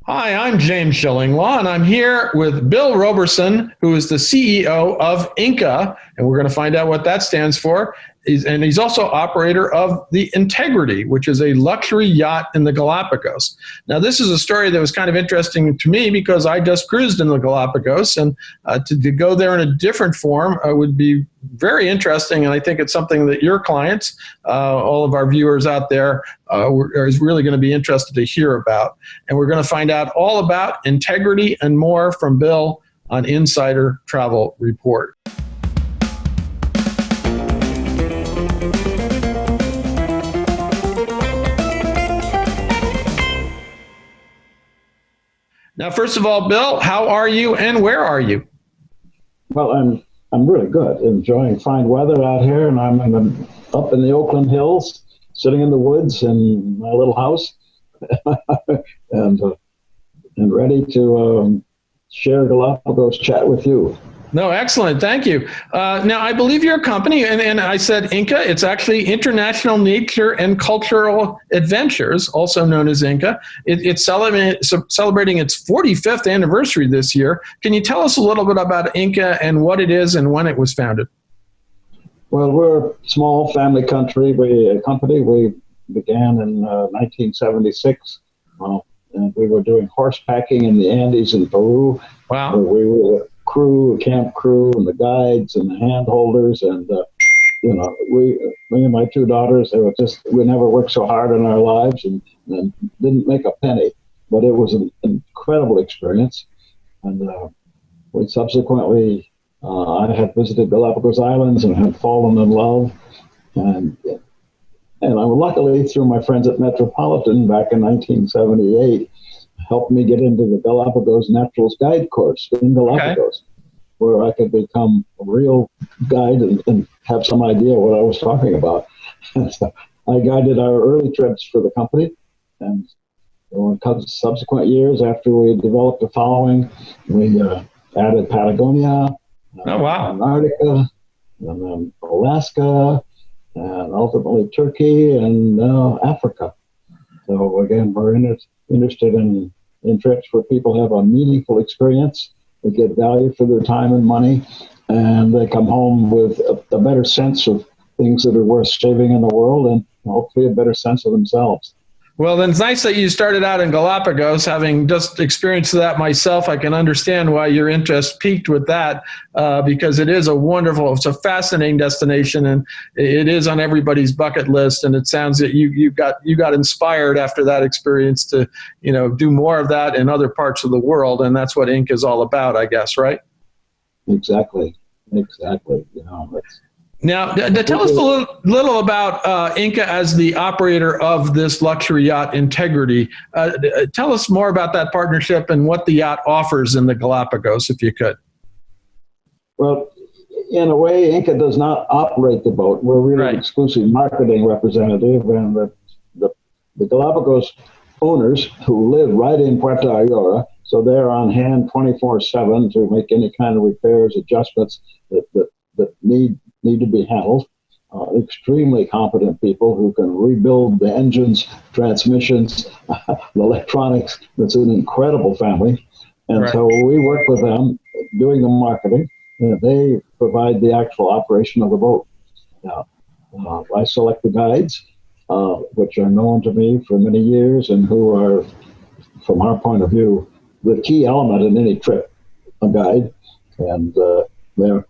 Hi, I'm James Shillinglaw, and I'm here with Bill Roberson, who is the CEO of Inca, and we're going to find out what that stands for. He's also operator of the Integrity, which is a luxury yacht in the Galapagos. Now, this is a story that was kind of interesting to me because I just cruised in the Galapagos, and to go there in a different form would be very interesting, and I think it's something that your clients, all of our viewers out there, is really going to be interested to hear about. And we're going to find out all about Integrity and more from Bill on Insider Travel Report. Now, first of all, Bill, how are you and where are you? Well, I'm really good. Enjoying fine weather out here, and I'm up in the Oakland Hills, sitting in the woods in my little house, and ready to share Galapagos chat with you. No, excellent. Thank you. Now, I believe your company, and I said Inca, it's actually International Nature and Cultural Adventures, also known as Inca. It's celebrating its 45th anniversary this year. Can you tell us a little bit about Inca and what it is and when it was founded? Well, we're a small family company. We began in 1976, and we were doing horse packing in the Andes in Peru. Wow. We were camp crew, and the guides and the hand holders, and me and my two daughters, we never worked so hard in our lives and didn't make a penny, but it was an incredible experience. And we subsequently, I had visited Galapagos Islands and had fallen in love, and I luckily, through my friends at Metropolitan back in 1978, helped me get into the Galapagos Naturals Guide course in Galapagos, where I could become a real guide and have some idea what I was talking about. So I guided our early trips for the company, and in subsequent years, after we developed a following, we added Patagonia, Antarctica, and then Alaska, and ultimately Turkey and Africa. So again, we're interested in trips where people have a meaningful experience, they get value for their time and money, and they come home with a better sense of things that are worth saving in the world, and hopefully a better sense of themselves. Well, then it's nice that you started out in Galapagos. Having just experienced that myself, I can understand why your interest peaked with that, because it's a fascinating destination, and it is on everybody's bucket list. And it sounds that you got inspired after that experience to, do more of that in other parts of the world, and that's what Inc. is all about, I guess, right? Exactly. Now, tell us a little about Inca as the operator of this luxury yacht, Integrity. Tell us more about that partnership and what the yacht offers in the Galapagos, if you could. Well, in a way, Inca does not operate the boat. We're really an exclusive marketing representative, and the Galapagos owners who live right in Puerto Ayora, so they're on hand 24/7 to make any kind of repairs, adjustments that need to be handled. Extremely competent people who can rebuild the engines, transmissions, the electronics. It's an incredible family. And so we work with them doing the marketing, and they provide the actual operation of the boat. Now, I select the guides, which are known to me for many years and who are, from our point of view, the key element in any trip, a guide. And they're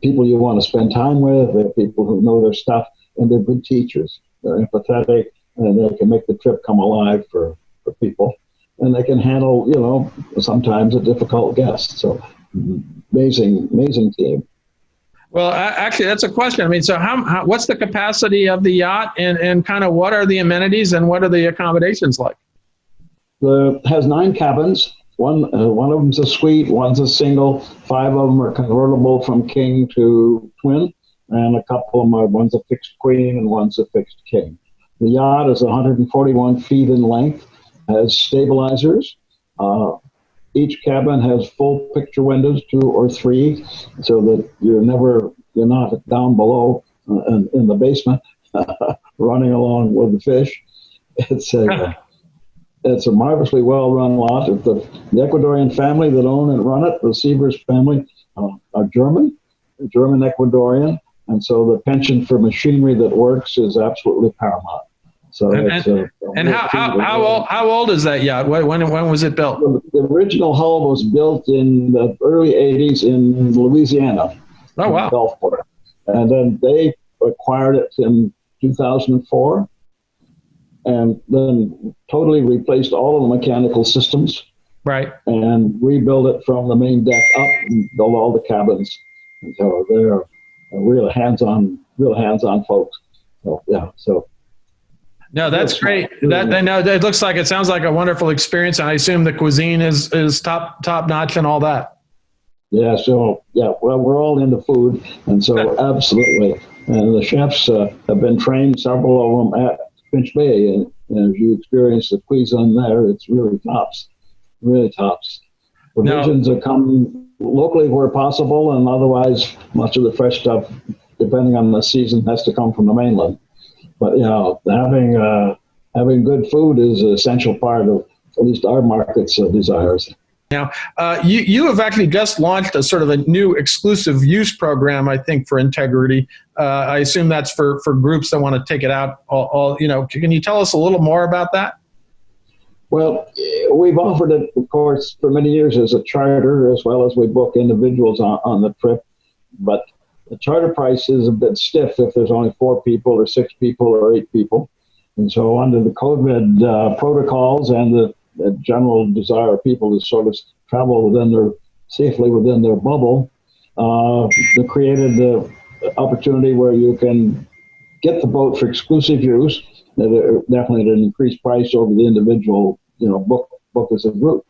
people you want to spend time with. They're people who know their stuff, and they're good teachers. They're empathetic, and they can make the trip come alive for people. And they can handle, sometimes a difficult guest. So amazing team. Well, actually, that's a question. I mean, so what's the capacity of the yacht, and kind of what are the amenities and what are the accommodations like? It has 9 cabins. One of them's a suite, one's a single. 5 of them are convertible from king to twin, and a couple of them one's a fixed queen and one's a fixed king. The yacht is 141 feet in length, has stabilizers. Each cabin has full picture windows, 2 or 3, so that you're not down below in the basement running along with the fish. it's a marvelously well-run lot. If the Ecuadorian family that own and run it, the Sievers family, are German Ecuadorian, and so the penchant for machinery that works is absolutely paramount. So and how old is that yacht? When was it built? The original hull was built in the early '80s in Louisiana. Oh wow! Gulfport, and then they acquired it in 2004, and then totally replaced all of the mechanical systems. Right. And rebuild it from the main deck up and build all the cabins. And so they're real hands-on folks. So yeah. So. No, that's great. It looks like, it sounds like a wonderful experience, and I assume the cuisine is top notch and all that. Yeah. So yeah. Well, we're all into food, and so absolutely. And the chefs have been trained, several of them at Finch Bay, and as you experience the cuisine there, it's really tops. Really tops. Provisions are coming locally where possible, and otherwise, much of the fresh stuff, depending on the season, has to come from the mainland. But having good food is an essential part of at least our market's desires. Now, you have actually just launched a sort of a new exclusive use program, I think, for Integrity. I assume that's for groups that want to take it out. Can you tell us a little more about that? Well, we've offered it, of course, for many years as a charter, as well as we book individuals on the trip. But the charter price is a bit stiff if there's only 4 people or 6 people or 8 people. And so under the COVID protocols and the general desire of people to sort of travel safely within their bubble, they created the opportunity where you can get the boat for exclusive use. Definitely at an increased price over the individual, book as a group.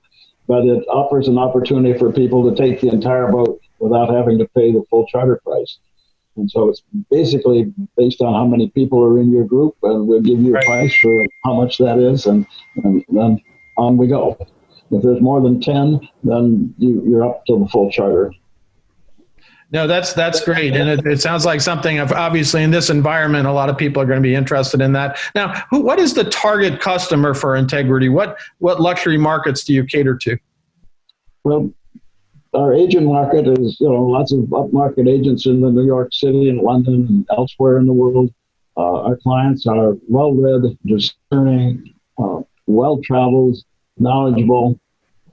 But it offers an opportunity for people to take the entire boat without having to pay the full charter price. And so it's basically based on how many people are in your group, and we'll give you a price for how much that is, and then on we go. If there's more than 10, then you're up to the full charter. No, that's great. And it sounds like something obviously in this environment, a lot of people are going to be interested in that. Now, what is the target customer for Integrity? What luxury markets do you cater to? Well, our agent market is, lots of upmarket agents in the New York City and London and elsewhere in the world. Our clients are well-read, discerning, well-traveled, knowledgeable.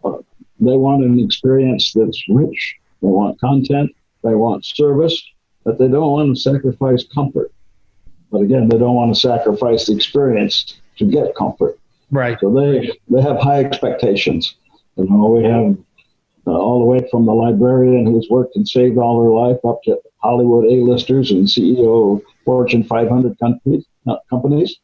They want an experience that's rich. They want content. They want service, but they don't want to sacrifice comfort. But again, they don't want to sacrifice the experience to get comfort. Right. So they have high expectations. We have all the way from the librarian who's worked and saved all her life up to Hollywood A-listers and CEO of Fortune 500 companies.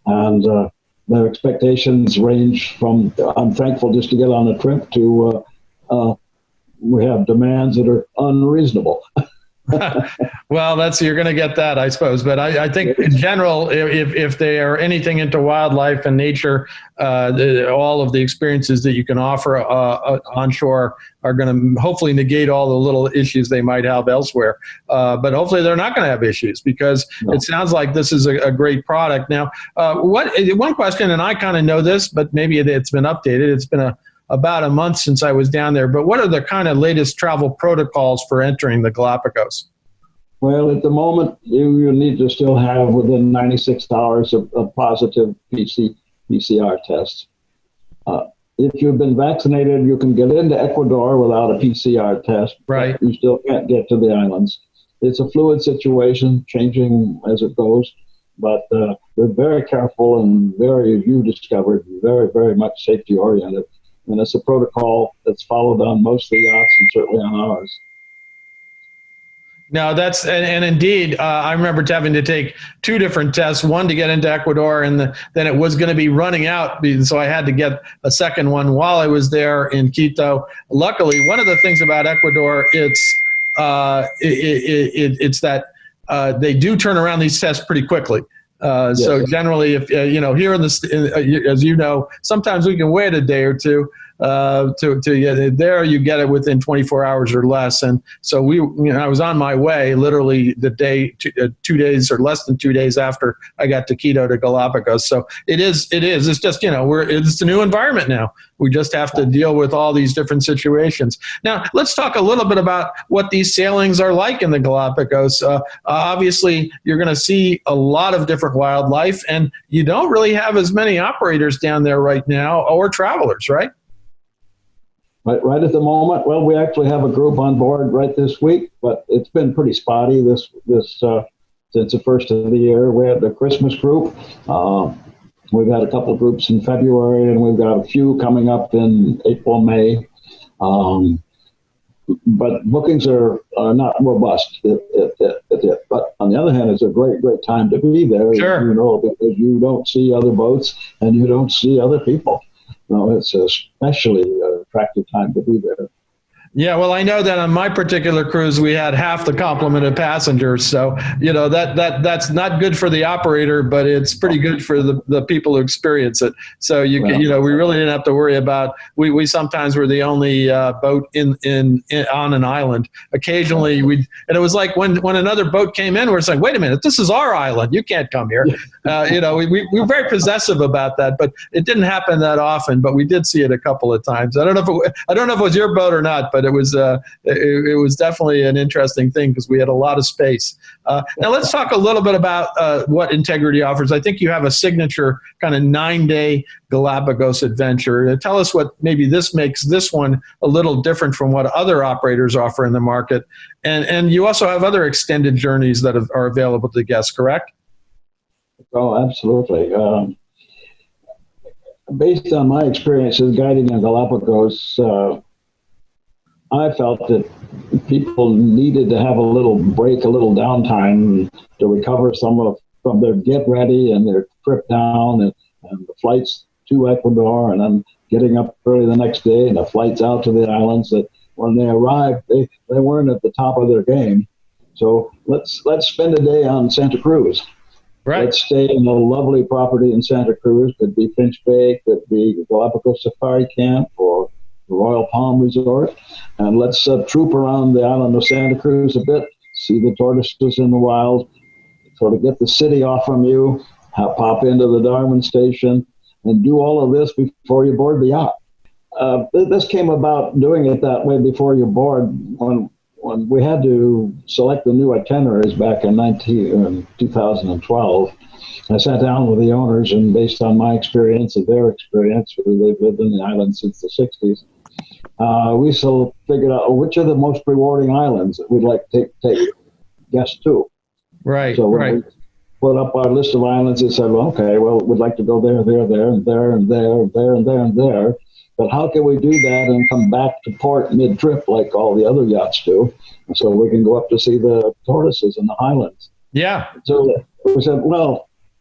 And their expectations range from, I'm thankful just to get on a trip, to we have demands that are unreasonable. Well, you're going to get that, I suppose. But I think in general, if they are anything into wildlife and nature, all of the experiences that you can offer onshore are going to hopefully negate all the little issues they might have elsewhere. But hopefully they're not going to have issues, because it sounds like this is a great product. Now, one question, and I kind of know this, but maybe it's been updated. It's been about a month since I was down there, but what are the kind of latest travel protocols for entering the Galapagos? Well, at the moment, you need to still have within 96 hours of positive PCR tests. If you've been vaccinated, you can get into Ecuador without a PCR test. Right. You still can't get to the islands. It's a fluid situation, changing as it goes, but we're very careful and very, as you discovered, very, very much safety oriented. And it's a protocol that's followed on most of the yachts and certainly on ours. No, and indeed, I remember having to take 2 different tests, one to get into Ecuador, and then it was going to be running out, so I had to get a second one while I was there in Quito. Luckily, one of the things about Ecuador, it's that they do turn around these tests pretty quickly. So generally, if here as you know, sometimes we can wait a day or 2. to get it there. You get it within 24 hours or less. And so I was on my way literally the day, 2 days or less than 2 days after I got to Quito to Galapagos. So it's just, it's a new environment now. We just have to deal with all these different situations. Now, let's talk a little bit about what these sailings are like in the Galapagos. Obviously, you're going to see a lot of different wildlife, and you don't really have as many operators down there right now or travelers, right? Right at the moment. Well, we actually have a group on board right this week, but it's been pretty spotty this since the first of the year. We had the Christmas group. We've had a couple of groups in February, and we've got a few coming up in April, May. But bookings are not robust. But on the other hand, it's a great time to be there. Sure. Because you don't see other boats and you don't see other people. It's especially an attractive time to be there. Yeah, well, I know that on my particular cruise, we had half the complement of passengers. So, that's not good for the operator, but it's pretty good for the people who experience it. So we really didn't have to worry about, we sometimes were the only boat on an island. Occasionally and it was like when another boat came in, we're saying, wait a minute, this is our island. You can't come here. We were very possessive about that, but it didn't happen that often, but we did see it a couple of times. I don't know if it was your boat or not, but it was definitely an interesting thing because we had a lot of space. Now let's talk a little bit about what Integrity offers. I think you have a signature kind of 9-day Galapagos adventure. Tell us what maybe this makes this one a little different from what other operators offer in the market. And you also have other extended journeys that are available to guests, correct? Oh, absolutely. Based on my experiences guiding in Galapagos, I felt that people needed to have a little break, a little downtime to recover from their get ready and their trip down and the flights to Ecuador, and then getting up early the next day and the flights out to the islands. That when they arrived, they weren't at the top of their game. So let's spend a day on Santa Cruz. Right. Let's stay in a lovely property in Santa Cruz. Could be Finch Bay, could be Galapagos Safari Camp, or the Royal Palm Resort. And let's troop around the island of Santa Cruz a bit, see the tortoises in the wild, sort of get the city off from you, pop into the Darwin station, and do all of this before you board the yacht. This came about doing it that way before you board when we had to select the new itineraries back in 2012. I sat down with the owners, and based on my experience and their experience, they've lived in the island since the 60s, we figured out which are the most rewarding islands that we'd like to take guests to. Right. So when we put up our list of islands, it said, we'd like to go there, and there, and there, and there, and there, and there, and there. But how can we do that and come back to port mid-trip like all the other yachts do, so we can go up to see the tortoises in the highlands? Yeah. So we said,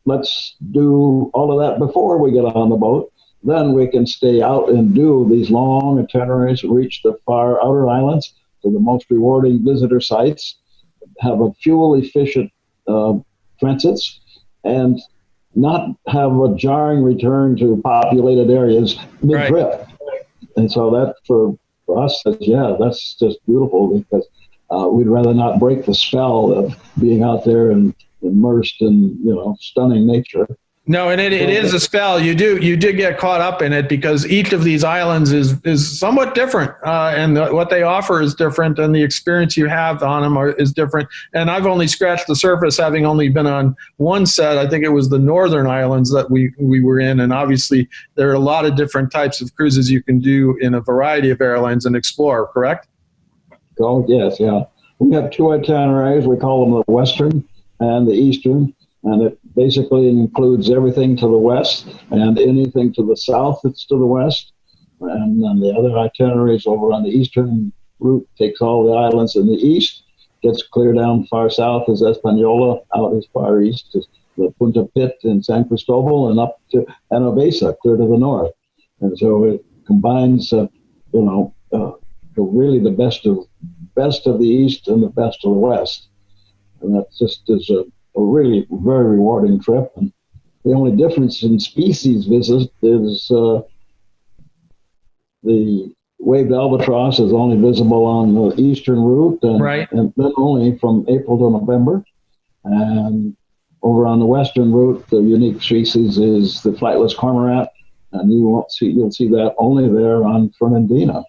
let's do all of that before we get on the boat. Then we can stay out and do these long itineraries, reach the far outer islands to the most rewarding visitor sites, have a fuel-efficient transits, and not have a jarring return to populated areas mid-trip. Right. And so that for us, that's just beautiful, because we'd rather not break the spell of being out there and immersed in stunning nature. No, and it is a spell. You did get caught up in it because each of these islands is somewhat different, and what they offer is different, and the experience you have on them is different. And I've only scratched the surface, having only been on one set. I think it was the Northern Islands that we were in, and obviously there are a lot of different types of cruises you can do in a variety of airlines and explore, correct? Oh, yes, yeah. We have two itineraries. We call them the Western and the Eastern. And it basically includes everything to the west and anything to the south that's to the west. And then the other itineraries over on the eastern route takes all the islands in the east, gets clear down far south as Española, out as far east as the Punta Pit and San Cristobal, and up to Anobesa, clear to the north. And so it combines, really the best of the east and the best of the west. And that just is a really very rewarding trip. And the only difference in species visit is the waved albatross is only visible on the eastern route, and then only from April to November. And over on the western route, the unique species is the flightless cormorant, and you'll see that only there on Fernandina.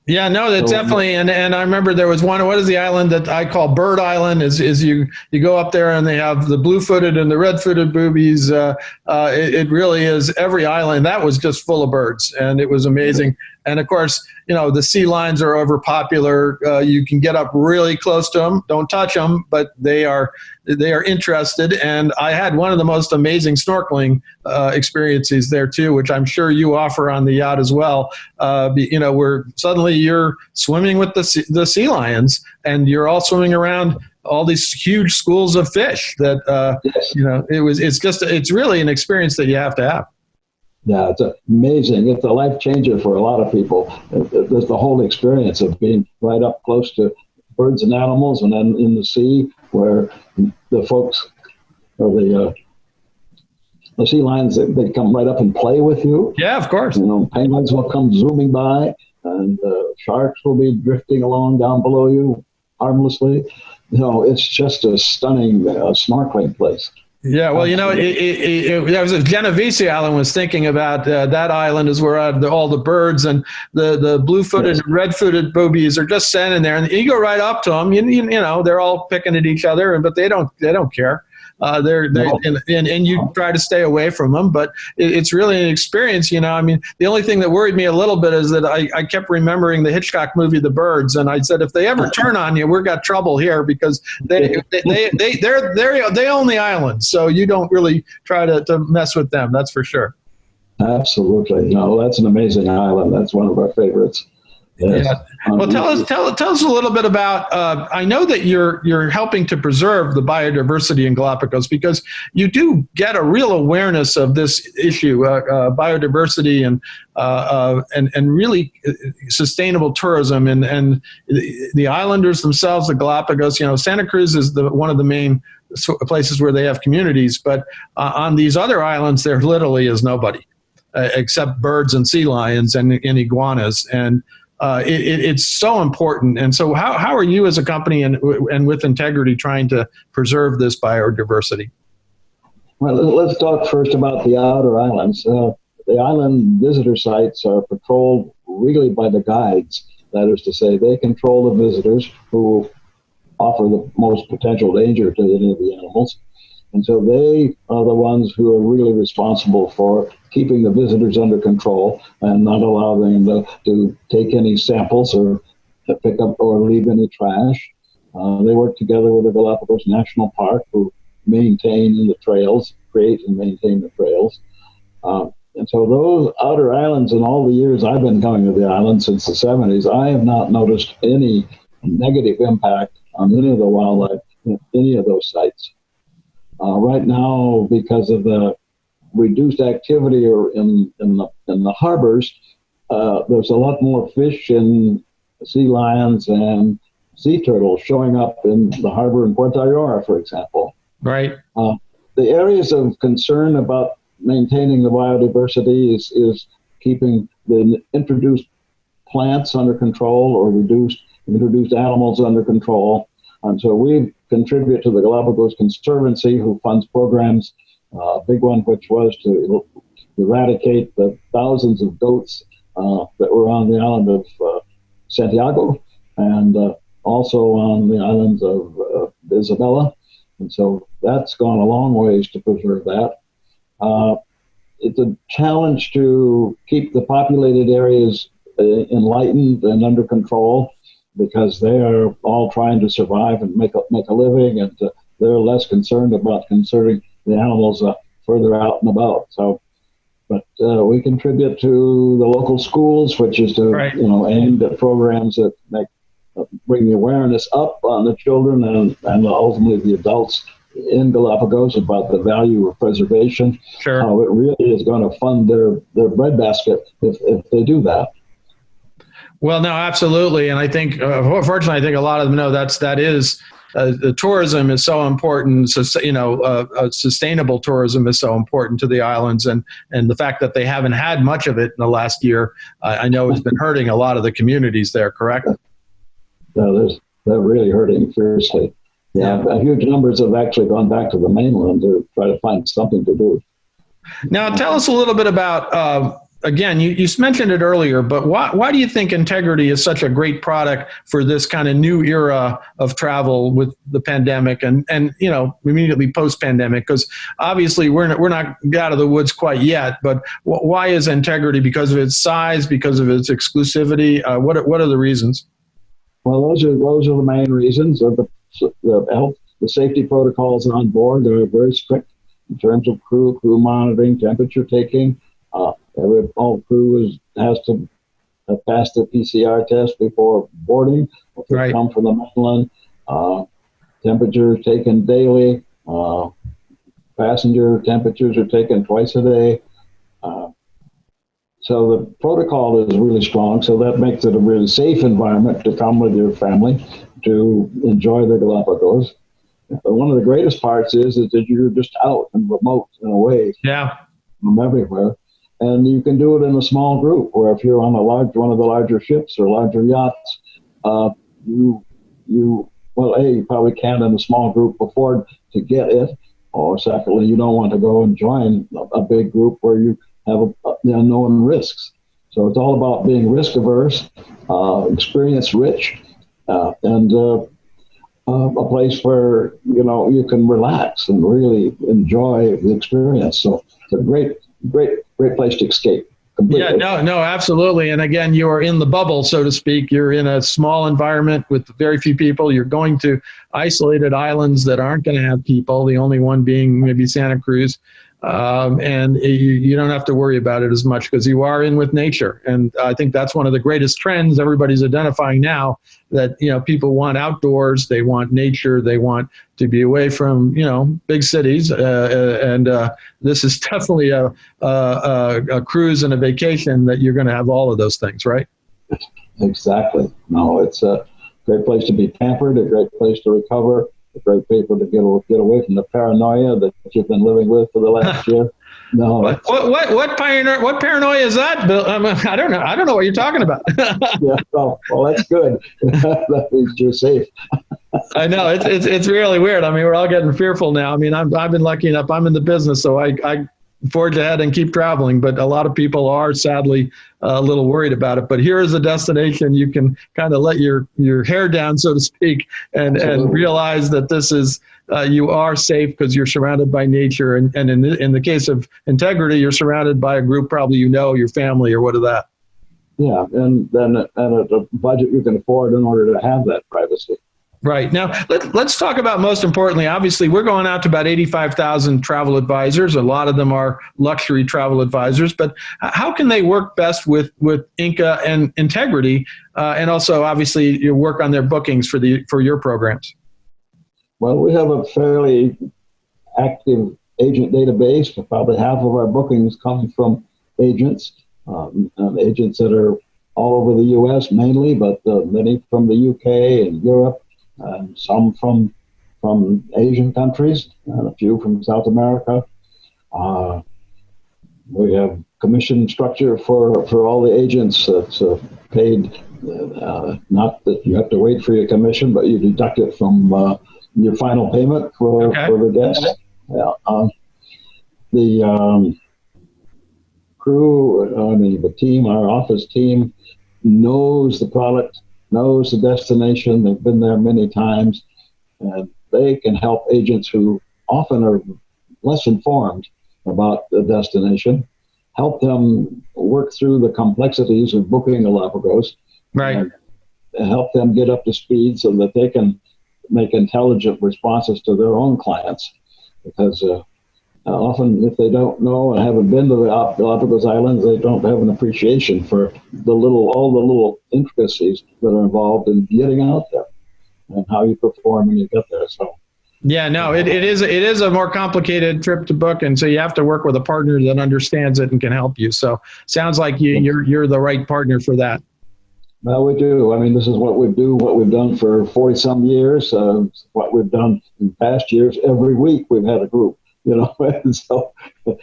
Yeah, no, that's definitely, and I remember there was one. What is the island that I call Bird Island? Is you go up there and they have the blue-footed and the red-footed boobies. It really is every island. That was just full of birds, and it was amazing. And of course, the sea lions are overpopular. You can get up really close to them. Don't touch them, but they are interested. And I had one of the most amazing snorkeling experiences there too, which I'm sure you offer on the yacht as well. Where suddenly you're swimming with the sea lions, and you're all swimming around all these huge schools of fish. That it's really an experience that you have to have. Yeah, it's amazing. It's a life changer for a lot of people. There's the whole experience of being right up close to birds and animals, and then in the sea where the folks or the sea lions, they come right up and play with you. Yeah, of course. Penguins will come zooming by, and sharks will be drifting along down below you harmlessly. It's just a stunning snorkeling place. Yeah, well, there was a Genovese Island was thinking about that island is where all the birds and the blue-footed and red-footed boobies are just standing there, and you go right up to them. They're all picking at each other, but they don't care. And you try to stay away from them, but it's really an experience. The only thing that worried me a little bit is that I kept remembering the Hitchcock movie, The Birds, and I said, if they ever turn on you, we've got trouble here, because they own the island, so you don't really try to mess with them. That's for sure. Absolutely, no, that's an amazing island. That's one of our favorites. Yes. Yeah. Well, tell us a little bit about. I know that you're helping to preserve the biodiversity in Galapagos, because you do get a real awareness of this issue, biodiversity and really sustainable tourism, and the islanders themselves, the Galapagos. Santa Cruz is one of the main places where they have communities, but on these other islands, there literally is nobody except birds and sea lions and iguanas. And it's so important. And so how are you as a company and with Integrity trying to preserve this biodiversity? Well, let's talk first about the outer islands. The island visitor sites are patrolled really by the guides. That is to say, they control the visitors who offer the most potential danger to any of the animals. And so they are the ones who are really responsible for keeping the visitors under control and not allowing them to take any samples or to pick up or leave any trash. They work together with the Galapagos National Park, who maintain the trails, create and maintain the trails. And so those outer islands, in all the years I've been coming to the island since the 70s, I have not noticed any negative impact on any of the wildlife in any of those sites. Right now, because of the reduced activity in the harbors, there's a lot more fish and sea lions and sea turtles showing up in the harbor in Puerto Ayora, for example. Right. The areas of concern about maintaining the biodiversity is keeping the introduced plants under control or introduced animals under control. And so we contribute to the Galapagos Conservancy, who funds programs, a big one which was to eradicate the thousands of goats that were on the island of Santiago, and also on the islands of Isabella. And so that's gone a long ways to preserve that. It's a challenge to keep the populated areas enlightened and under control, because they are all trying to survive and make a living, and they're less concerned about conserving the animals further out and about. So, but we contribute to the local schools, which is to aimed at programs that bring the awareness up on the children and ultimately the adults in Galapagos about the value of preservation. Sure. How it really is going to fund their breadbasket if they do that. Well, no, absolutely. And I think, fortunately, I think a lot of them know that is the tourism is so important. So, sustainable tourism is so important to the islands, and the fact that they haven't had much of it in the last year, I know has been hurting a lot of the communities there. Correct? No, they're really hurting fiercely. Yeah, huge numbers have actually gone back to the mainland to try to find something to do. Now, tell us a little bit about, again, you mentioned it earlier, but why do you think Integrity is such a great product for this kind of new era of travel with the pandemic and immediately post-pandemic? Because obviously we're not out of the woods quite yet, but why is Integrity? Because of its size, because of its exclusivity? What are the reasons? Well, those are the main reasons. The health, the safety protocols on board are very strict in terms of crew monitoring, temperature taking. All crew has to pass the PCR test before boarding. If they come from the mainland, temperature taken daily. Passenger temperatures are taken twice a day. So the protocol is really strong. So that makes it a really safe environment to come with your family to enjoy the Galapagos. One of the greatest parts is that you're just out and remote in a way from everywhere. And you can do it in a small group, where if you're on one of the larger ships or larger yachts, you probably can't in a small group afford to get it. Or secondly, you don't want to go and join a big group where you have the unknown risks. So it's all about being risk averse, experience rich, and a place where you can relax and really enjoy the experience. So it's a great place to escape. Completely. Yeah, no, absolutely. And again, you are in the bubble, so to speak. You're in a small environment with very few people. You're going to isolated islands that aren't going to have people, the only one being maybe Santa Cruz. And you don't have to worry about it as much because you are in with nature. And I think that's one of the greatest trends everybody's identifying now, that, people want outdoors, they want nature, they want to be away from, big cities. And this is definitely a cruise and a vacation that you're going to have all of those things, right? Exactly. No, it's a great place to be pampered, a great place to recover. A great paper to get away from the paranoia that you've been living with for the last year. No. What paranoia is that, Bill? I don't know. I don't know what you're talking about. Yeah. Well, that's good. That means you're safe. I know it's really weird. I mean, we're all getting fearful now. I mean, I've been lucky enough. I'm in the business, so I forge ahead and keep traveling. But a lot of people are sadly a little worried about it. But here is a destination you can kind of let your hair down, so to speak, and realize that this is you are safe because you're surrounded by nature. And in the case of Integrity, you're surrounded by a group probably your family or what of that. Yeah, and then at a budget you can afford in order to have that privacy. Right. Now, let's talk about, most importantly, obviously, we're going out to about 85,000 travel advisors. A lot of them are luxury travel advisors. But how can they work best with Inca and Integrity, and also, obviously, you work on their bookings for your programs? Well, we have a fairly active agent database. Probably half of our bookings come from agents, agents that are all over the U.S. mainly, but many from the U.K. and Europe. Some from Asian countries, and a few from South America. We have commission structure for all the agents that's paid. Not that you have to wait for your commission, but you deduct it from your final payment for the guest. Yeah. The crew, the team, our office team, knows the product, knows the destination. They've been there many times, and they can help agents who often are less informed about the destination, help them work through the complexities of booking Galapagos, right, and help them get up to speed so that they can make intelligent responses to their own clients. Because often, if they don't know and haven't been to the Galapagos Islands, they don't have an appreciation for all the little intricacies that are involved in getting out there and how you perform when you get there. So, yeah, no, it is a more complicated trip to book, and so you have to work with a partner that understands it and can help you. So, sounds like you're the right partner for that. Well, we do. I mean, this is what we do, what we've done for 40 some years, what we've done in past years. Every week we've had a group, and so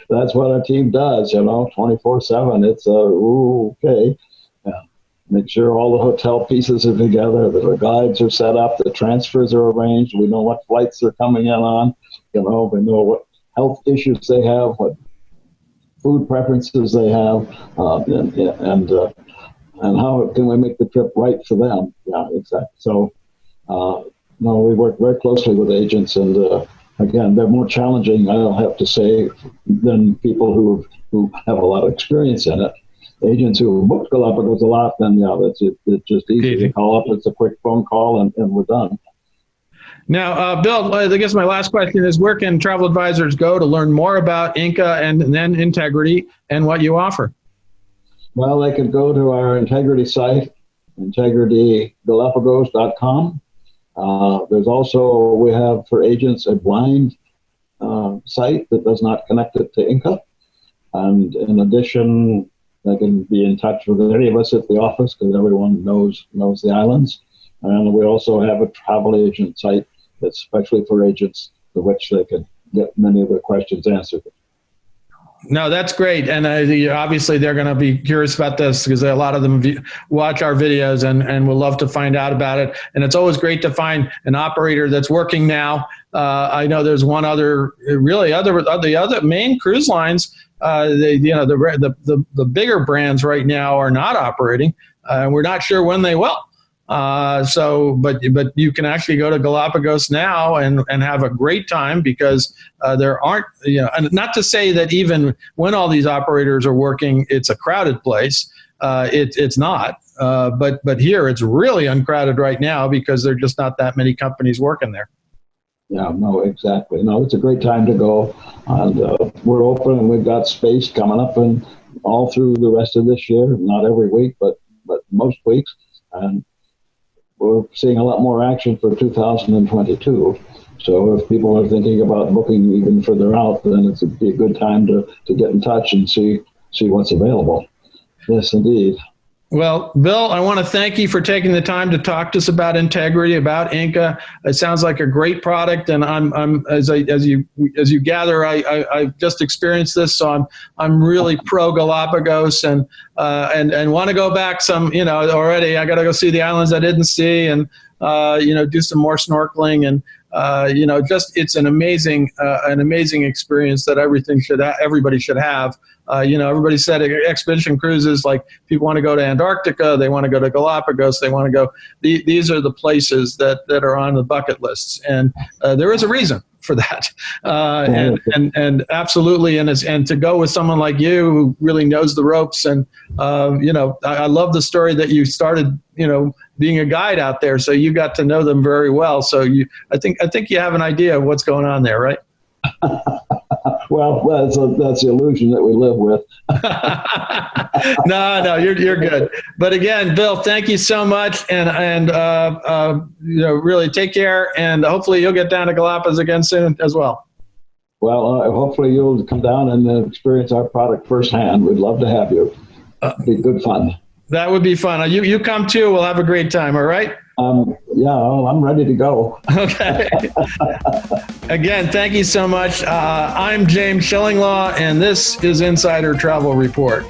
that's what our team does, 24/7. It's okay. Yeah. Make sure all the hotel pieces are together, the guides are set up, the transfers are arranged. We know what flights they're coming in on. We know what health issues they have, what food preferences they have, and how can we make the trip right for them? Yeah, exactly. So, no, we work very closely with agents, and again, they're more challenging, I'll have to say, than people who have a lot of experience in it. Agents who booked Galapagos a lot, then it's just easy to call up. It's a quick phone call, and we're done. Now, Bill, I guess my last question is, where can travel advisors go to learn more about Inca and then Integrity and what you offer? Well, they could go to our Integrity site, integritygalapagos.com. There's also, we have for agents a blind site that does not connect it to Inca. And in addition, they can be in touch with any of us at the office because everyone knows the islands. And we also have a travel agent site that's especially for agents, for which they can get many of their questions answered. No, that's great. And obviously they're going to be curious about this because a lot of them watch our videos and will love to find out about it. And it's always great to find an operator that's working now. I know there's one other, the other main cruise lines, the bigger brands right now are not operating. We're not sure when they will. But you can actually go to Galapagos now and have a great time because there aren't, and not to say that even when all these operators are working, it's a crowded place. It's not. But here it's really uncrowded right now because there are just not that many companies working there. Yeah, no, exactly. No, it's a great time to go. And we're open and we've got space coming up and all through the rest of this year, not every week, but most weeks. And we're seeing a lot more action for 2022. So if people are thinking about booking even further out, then it's a good time to get in touch and see what's available. Yes, indeed. Well, Bill, I want to thank you for taking the time to talk to us about Integrity, about Inca. It sounds like a great product, and I'm as you gather, I've just experienced this, so I'm really pro Galapagos and want to go back some. Already I got to go see the islands I didn't see, and do some more snorkeling, and just it's an amazing experience that everybody should have. Everybody said expedition cruises, like people want to go to Antarctica, they want to go to Galapagos, they want to go. These are the places that are on the bucket lists, and there is a reason for that. And absolutely, and to go with someone like you who really knows the ropes, and I love the story that you started, being a guide out there, so you got to know them very well. So I think you have an idea of what's going on there, right? Well, that's the illusion that we live with. No, you're good. But again, Bill, thank you so much, and really take care, and hopefully you'll get down to Galapagos again soon as well. Well, hopefully you'll come down and experience our product firsthand. We'd love to have you. It'd be good fun. That would be fun. You come too. We'll have a great time. All right. Yeah, I'm ready to go. Okay. Again, thank you so much. I'm James Shillinglaw, and this is Insider Travel Report.